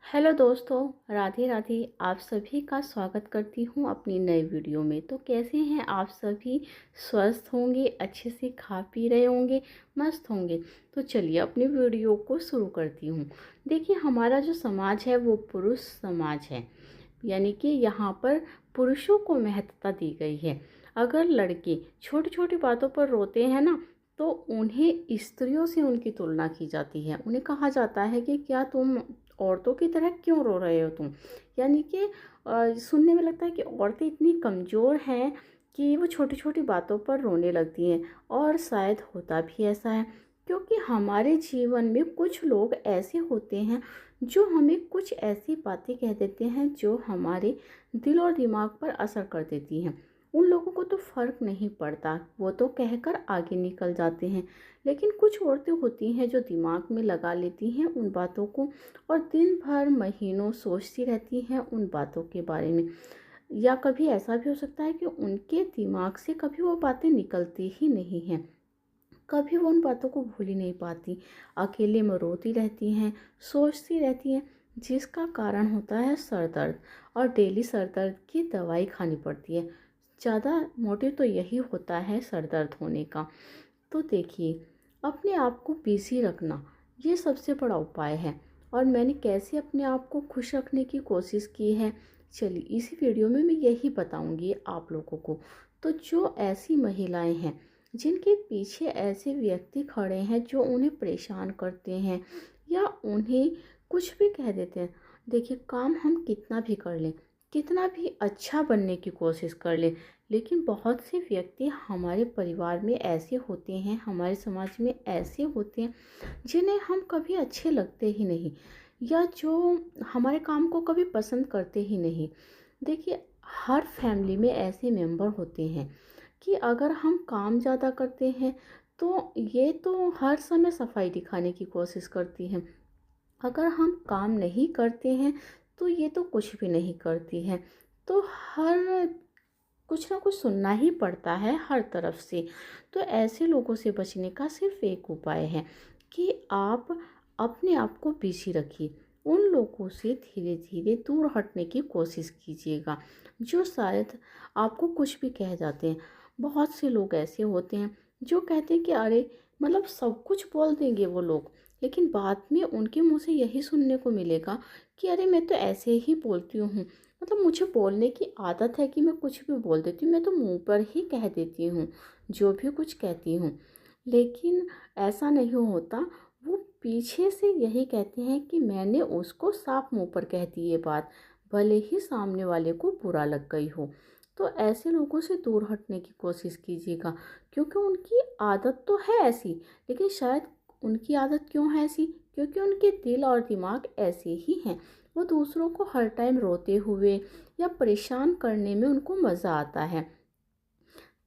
Hello दोस्तों, राधे राधे। आप सभी का स्वागत करती हूँ अपनी नई वीडियो में। तो कैसे हैं आप सभी? स्वस्थ होंगे, अच्छे से खा पी रहे होंगे, मस्त होंगे। तो चलिए अपनी वीडियो को शुरू करती हूँ। देखिए, हमारा जो समाज है वो पुरुष समाज है, यानी कि यहाँ पर पुरुषों को महत्वता दी गई है। अगर लड़के छोटी छोटी बातों पर रोते हैं ना, तो उन्हें स्त्रियों से उनकी तुलना की जाती है। उन्हें कहा जाता है कि क्या तुम औरतों की तरह क्यों रो रहे हो तुम। यानी कि सुनने में लगता है कि औरतें इतनी कमज़ोर हैं कि वो छोटी छोटी बातों पर रोने लगती हैं। और शायद होता भी ऐसा है, क्योंकि हमारे जीवन में कुछ लोग ऐसे होते हैं जो हमें कुछ ऐसी बातें कह देते हैं जो हमारे दिल और दिमाग पर असर कर देती हैं। उन लोगों को तो फ़र्क नहीं पड़ता, वो तो कहकर आगे निकल जाते हैं। लेकिन कुछ औरतें होती हैं जो दिमाग में लगा लेती हैं उन बातों को, और दिन भर महीनों सोचती रहती हैं उन बातों के बारे में। या कभी ऐसा भी हो सकता है कि उनके दिमाग से कभी वो बातें निकलती ही नहीं हैं, कभी वो उन बातों को भूल ही नहीं पाती। अकेले में रोती रहती हैं, सोचती रहती हैं, जिसका कारण होता है सर दर्द। और डेली सर दर्द की दवाई खानी पड़ती है। ज़्यादा मोटिव तो यही होता है सर दर्द होने का। तो देखिए, अपने आप को बिज़ी रखना ये सबसे बड़ा उपाय है। और मैंने कैसे अपने आप को खुश रखने की कोशिश की है, चलिए इसी वीडियो में मैं यही बताऊंगी आप लोगों को। तो जो ऐसी महिलाएं हैं जिनके पीछे ऐसे व्यक्ति खड़े हैं जो उन्हें परेशान करते हैं या उन्हें कुछ भी कह देते हैं, देखिए काम हम कितना भी कर लें, कितना भी अच्छा बनने की कोशिश कर लें, लेकिन बहुत से व्यक्ति हमारे परिवार में ऐसे होते हैं, हमारे समाज में ऐसे होते हैं जिन्हें हम कभी अच्छे लगते ही नहीं, या जो हमारे काम को कभी पसंद करते ही नहीं। देखिए, हर फैमिली में ऐसे मेंबर होते हैं कि अगर हम काम ज़्यादा करते हैं तो ये तो हर समय सफाई दिखाने की कोशिश करती हैं। अगर हम काम नहीं करते हैं तो ये तो कुछ भी नहीं करती हैं। तो हर कुछ ना कुछ सुनना ही पड़ता है हर तरफ से। तो ऐसे लोगों से बचने का सिर्फ एक उपाय है कि आप अपने आप को बिजी रखिए। उन लोगों से धीरे धीरे दूर हटने की कोशिश कीजिएगा जो शायद आपको कुछ भी कह जाते हैं। बहुत से लोग ऐसे होते हैं जो कहते हैं कि अरे, मतलब सब कुछ बोल देंगे वो लोग, लेकिन बाद में उनके मुंह से यही सुनने को मिलेगा कि अरे मैं तो ऐसे ही बोलती हूँ, मतलब मुझे बोलने की आदत है कि मैं कुछ भी बोल देती हूँ, मैं तो मुंह पर ही कह देती हूँ जो भी कुछ कहती हूँ। लेकिन ऐसा नहीं होता। वो पीछे से यही कहते हैं कि मैंने उसको साफ मुंह पर कह दी ये बात, भले ही सामने वाले को बुरा लग गई हो। तो ऐसे लोगों से दूर हटने की कोशिश कीजिएगा, क्योंकि उनकी आदत तो है ऐसी। लेकिन शायद उनकी आदत क्यों है ऐसी, क्योंकि उनके दिल और दिमाग ऐसे ही हैं। वो दूसरों को हर टाइम रोते हुए या परेशान करने में उनको मज़ा आता है।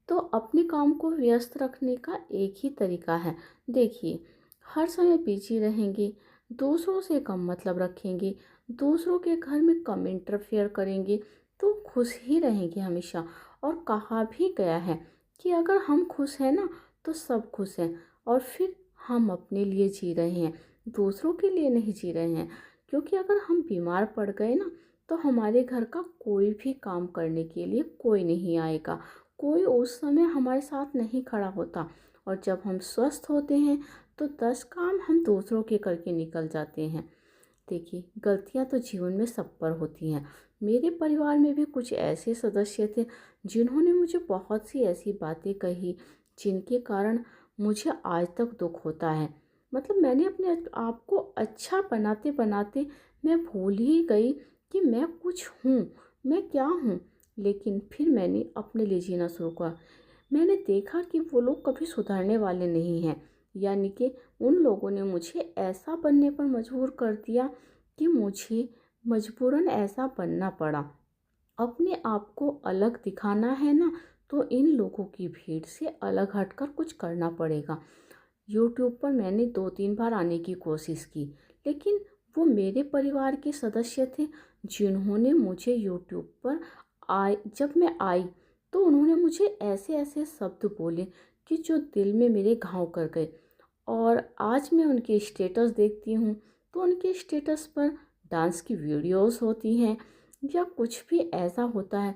तो अपने काम को व्यस्त रखने का एक ही तरीका है। देखिए, हर समय बिजी रहेंगे, दूसरों से कम मतलब रखेंगे, दूसरों के घर में कम इंटरफेयर करेंगे, तो खुश ही रहेंगे हमेशा। और कहा भी गया है कि अगर हम खुश हैं ना, तो सब खुश हैं। और फिर हम अपने लिए जी रहे हैं, दूसरों के लिए नहीं जी रहे हैं। क्योंकि अगर हम बीमार पड़ गए ना, तो हमारे घर का कोई भी काम करने के लिए कोई नहीं आएगा, कोई उस समय हमारे साथ नहीं खड़ा होता। और जब हम स्वस्थ होते हैं तो 10 काम हम दूसरों के करके निकल जाते हैं। देखिए, गलतियां तो जीवन में सब पर होती हैं। मेरे परिवार में भी कुछ ऐसे सदस्य थे जिन्होंने मुझे बहुत सी ऐसी बातें कही जिनके कारण मुझे आज तक दुख होता है। मतलब मैंने अपने आप को अच्छा बनाते बनाते मैं भूल ही गई कि मैं कुछ हूँ, मैं क्या हूँ। लेकिन फिर मैंने अपने लिए जीना शुरू किया। मैंने देखा कि वो लोग कभी सुधरने वाले नहीं हैं, यानी कि उन लोगों ने मुझे ऐसा बनने पर मजबूर कर दिया कि मुझे मजबूरन ऐसा बनना पड़ा। अपने आप को अलग दिखाना है ना, तो इन लोगों की भीड़ से अलग हटकर कुछ करना पड़ेगा। यूट्यूब पर मैंने 2-3 बार आने की कोशिश की, लेकिन वो मेरे परिवार के सदस्य थे जिन्होंने मुझे यूट्यूब पर जब मैं आई तो उन्होंने मुझे ऐसे ऐसे शब्द बोले कि जो दिल में मेरे घाव कर गए। और आज मैं उनके स्टेटस देखती हूँ तो उनके स्टेटस पर डांस की वीडियोस होती हैं या कुछ भी ऐसा होता है,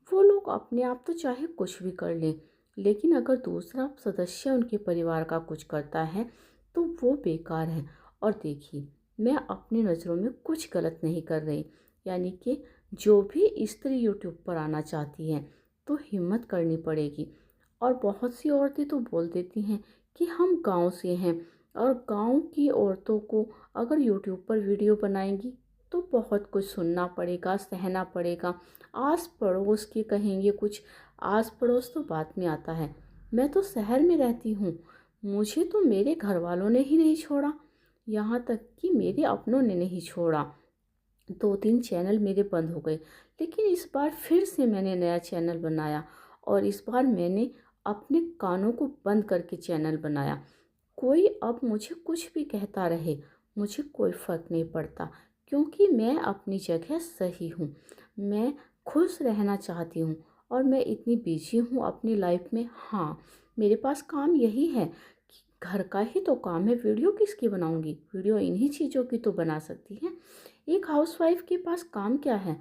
वो लोग अपने आप तो चाहे कुछ भी कर लें, लेकिन अगर दूसरा सदस्य उनके परिवार का कुछ करता है तो वो बेकार है। और देखिए, मैं अपनी नज़रों में कुछ गलत नहीं कर रही, यानी कि जो भी स्त्री यूट्यूब पर आना चाहती है तो हिम्मत करनी पड़ेगी। और बहुत सी औरतें तो बोल देती हैं कि हम गांव से हैं, और गांव की औरतों को अगर यूट्यूब पर वीडियो बनाएंगी तो बहुत कुछ सुनना पड़ेगा, सहना पड़ेगा। आस पड़ोस के कहेंगे कुछ, आस पड़ोस तो बाद में आता है। मैं तो शहर में रहती हूँ, मुझे तो मेरे घर वालों ने ही नहीं छोड़ा, यहाँ तक कि मेरे अपनों ने नहीं छोड़ा। 2-3 चैनल मेरे बंद हो गए, लेकिन इस बार फिर से मैंने नया चैनल बनाया, और इस बार मैंने अपने कानों को बंद करके चैनल बनाया। कोई अब मुझे कुछ भी कहता रहे, मुझे कोई फ़र्क नहीं पड़ता, क्योंकि मैं अपनी जगह सही हूँ। मैं खुश रहना चाहती हूँ, और मैं इतनी बिजी हूँ अपनी लाइफ में। हाँ, मेरे पास काम यही है कि घर का ही तो काम है, वीडियो किसकी बनाऊँगी? वीडियो इन्हीं चीज़ों की तो बना सकती हैं। एक हाउसवाइफ के पास काम क्या है?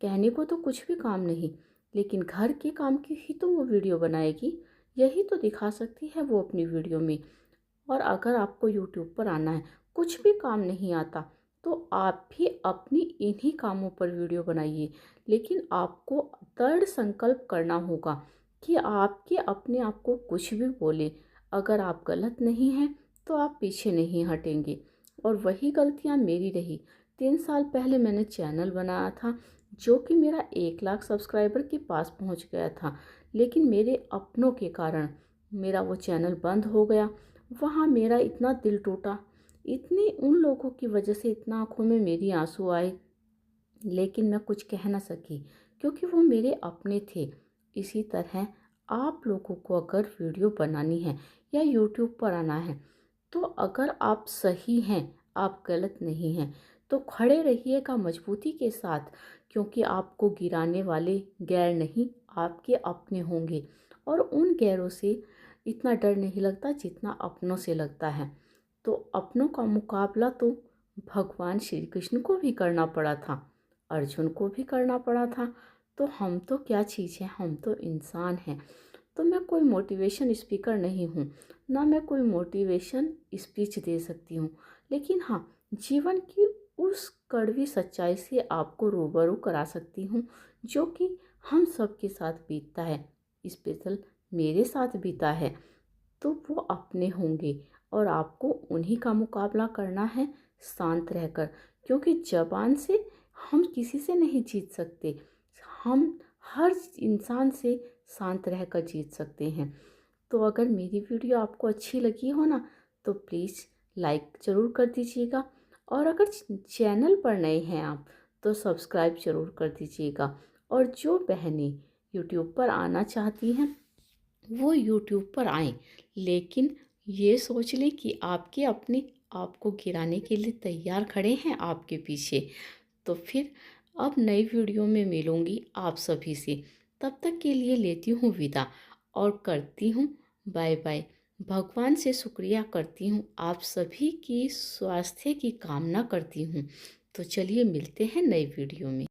कहने को तो कुछ भी काम नहीं, लेकिन घर के काम की ही तो वो वीडियो बनाएगी, यही तो दिखा सकती है वो अपनी वीडियो में। और अगर आपको यूट्यूब पर आना है, कुछ भी काम नहीं आता, तो आप भी अपनी इन्हीं कामों पर वीडियो बनाइए, लेकिन आपको दृढ़ संकल्प करना होगा कि आपके अपने आप को कुछ भी बोले, अगर आप गलत नहीं हैं तो आप पीछे नहीं हटेंगे। और वही गलतियाँ मेरी रही। 3 साल पहले मैंने चैनल बनाया था, जो कि मेरा 1 लाख सब्सक्राइबर के पास पहुंच गया था, लेकिन मेरे अपनों के कारण मेरा वो चैनल बंद हो गया। वहाँ मेरा इतना दिल टूटा, इतनी उन लोगों की वजह से इतना आँखों में मेरी आंसू आए, लेकिन मैं कुछ कह ना सकी, क्योंकि वो मेरे अपने थे। इसी तरह आप लोगों को अगर वीडियो बनानी है या यूट्यूब पर आना है, तो अगर आप सही हैं, आप गलत नहीं हैं, तो खड़े रहिएगा मजबूती के साथ, क्योंकि आपको गिराने वाले गैर नहीं, आपके अपने होंगे। और उन गैरों से इतना डर नहीं लगता जितना अपनों से लगता है। तो अपनों का मुकाबला तो भगवान श्री कृष्ण को भी करना पड़ा था, अर्जुन को भी करना पड़ा था। तो हम तो क्या चीज़ है, हम तो इंसान हैं। तो मैं कोई मोटिवेशन स्पीकर नहीं हूँ, ना मैं कोई मोटिवेशन स्पीच दे सकती हूँ, लेकिन हाँ, जीवन की उस कड़वी सच्चाई से आपको रूबरू करा सकती हूँ, जो कि हम सबके साथ बीतता है, स्पेशल मेरे साथ बीता है। तो वो अपने होंगे, और आपको उन्हीं का मुकाबला करना है शांत रहकर, क्योंकि ज़बान से हम किसी से नहीं जीत सकते, हम हर इंसान से शांत रहकर जीत सकते हैं। तो अगर मेरी वीडियो आपको अच्छी लगी हो ना, तो प्लीज़ लाइक ज़रूर कर दीजिएगा, और अगर चैनल पर नए हैं आप, तो सब्सक्राइब ज़रूर कर दीजिएगा। और जो बहनें यूट्यूब पर आना चाहती हैं वो यूट्यूब पर आएँ, लेकिन ये सोच लें कि आपके अपने आपको गिराने के लिए तैयार खड़े हैं आपके पीछे। तो फिर अब नई वीडियो में मिलूँगी आप सभी से, तब तक के लिए लेती हूँ विदा, और करती हूँ बाय बाय। भगवान से शुक्रिया करती हूँ, आप सभी की स्वास्थ्य की कामना करती हूँ। तो चलिए मिलते हैं नई वीडियो में।